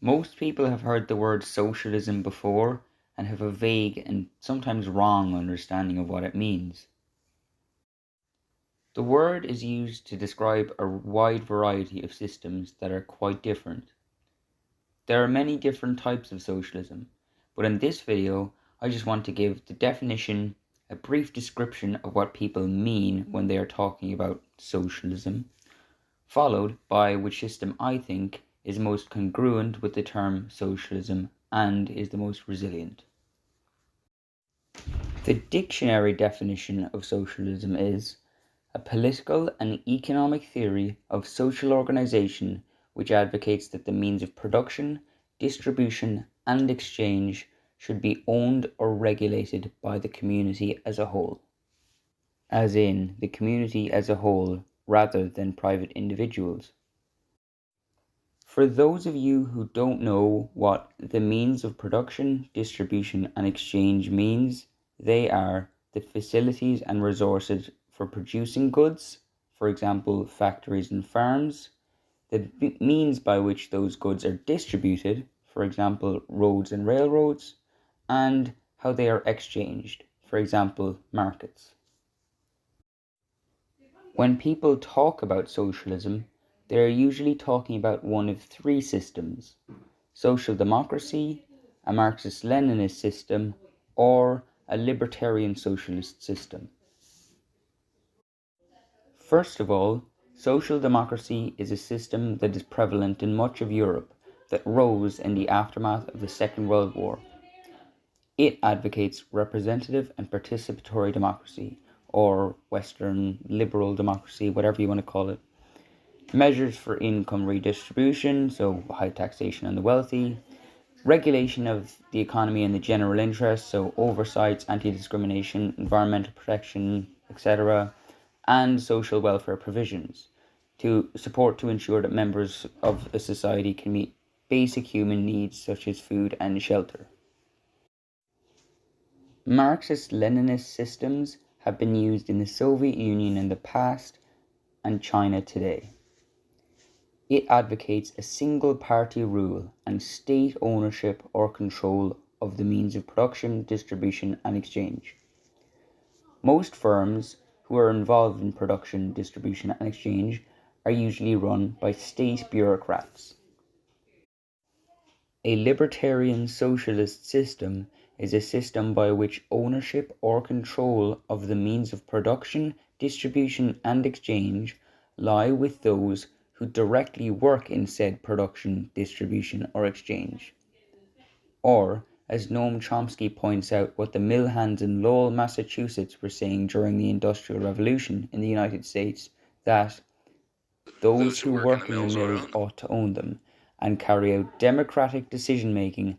Most people have heard the word socialism before and have a vague and sometimes wrong understanding of what it means. The word is used to describe a wide variety of systems that are quite different. There are many different types of socialism, but in this video I just want to give the definition, a brief description of what people mean when they are talking about socialism, followed by which system I think is most congruent with the term socialism and is the most resilient. The dictionary definition of socialism is a political and economic theory of social organization which advocates that the means of production, distribution, and exchange should be owned or regulated by the community as a whole. As in, the community as a whole rather than private individuals. For those of you who don't know what the means of production, distribution, and exchange means, they are the facilities and resources for producing goods, for example, factories and farms, the means by which those goods are distributed, for example, roads and railroads, and how they are exchanged, for example, markets. When people talk about socialism, they are usually talking about one of three systems: social democracy, a Marxist Leninist system, or a libertarian socialist system. First of all, social democracy is a system that is prevalent in much of Europe that rose in the aftermath of the Second World War. It advocates representative and participatory democracy, or Western liberal democracy, whatever you want to call it. Measures for income redistribution, so high taxation on the wealthy, regulation of the economy in the general interest, so oversights, anti-discrimination, environmental protection, etc., and social welfare provisions to ensure that members of a society can meet basic human needs such as food and shelter. Marxist-Leninist systems have been used in the Soviet Union in the past and China today. It advocates a single-party rule and state ownership or control of the means of production, distribution, and exchange. Most firms who are involved in production, distribution, and exchange are usually run by state bureaucrats. A libertarian socialist system is a system by which ownership or control of the means of production, distribution, and exchange lie with those who directly work in said production, distribution, or exchange. Or, as Noam Chomsky points out, what the mill hands in Lowell, Massachusetts were saying during the Industrial Revolution in the United States, that those who work in the mills ought to own them and carry out democratic decision-making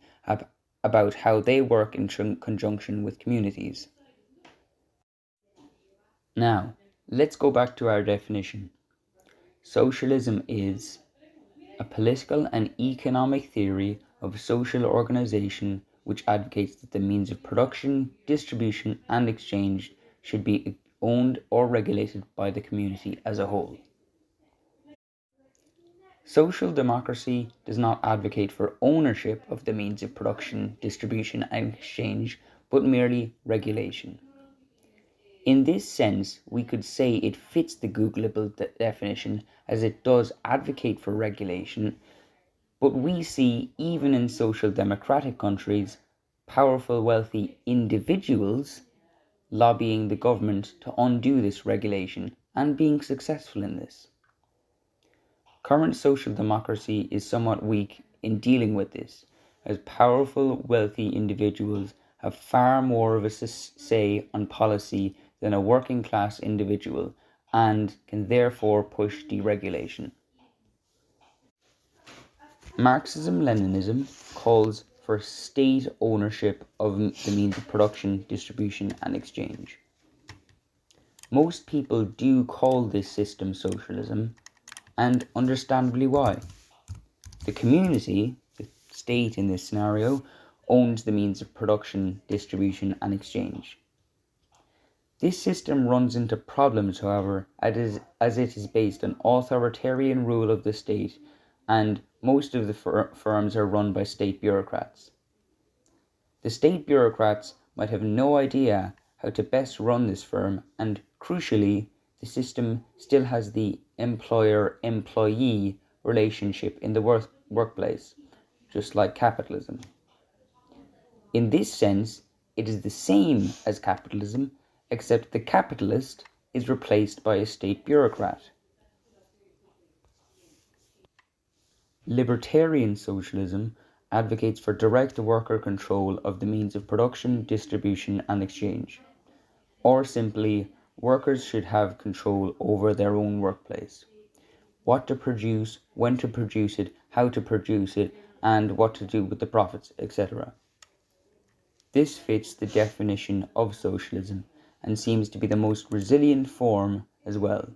about how they work in conjunction with communities. Now, let's go back to our definition. Socialism is a political and economic theory of social organization which advocates that the means of production, distribution, and exchange should be owned or regulated by the community as a whole. Social democracy does not advocate for ownership of the means of production, distribution, and exchange, but merely regulation. In this sense, we could say it fits the Googleable definition, as it does advocate for regulation, but we see, even in social democratic countries, powerful wealthy individuals lobbying the government to undo this regulation and being successful in this. Current social democracy is somewhat weak in dealing with this, as powerful wealthy individuals have far more of a say on policy than a working class individual, and can therefore push deregulation. Marxism-Leninism calls for state ownership of the means of production, distribution, and exchange. Most people do call this system socialism, and understandably why. The community, the state in this scenario, owns the means of production, distribution, and exchange. This system runs into problems, however, as it is based on authoritarian rule of the state and most of the firms are run by state bureaucrats. The state bureaucrats might have no idea how to best run this firm, and crucially, the system still has the employer-employee relationship in the workplace, just like capitalism. In this sense, it is the same as capitalism, except the capitalist is replaced by a state bureaucrat. Libertarian socialism advocates for direct worker control of the means of production, distribution, and exchange. Or simply, workers should have control over their own workplace. What to produce, when to produce it, how to produce it, and what to do with the profits, etc. This fits the definition of socialism and seems to be the most resilient form as well,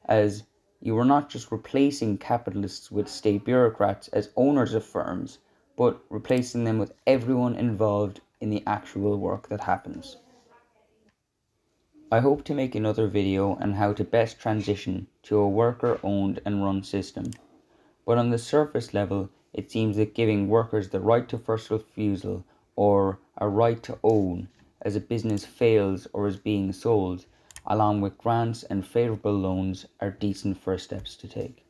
as you are not just replacing capitalists with state bureaucrats as owners of firms, but replacing them with everyone involved in the actual work that happens. I hope to make another video on how to best transition to a worker-owned and run system, but on the surface level, it seems that giving workers the right to first refusal or a right to own as a business fails or is being sold, along with grants and favourable loans, are decent first steps to take.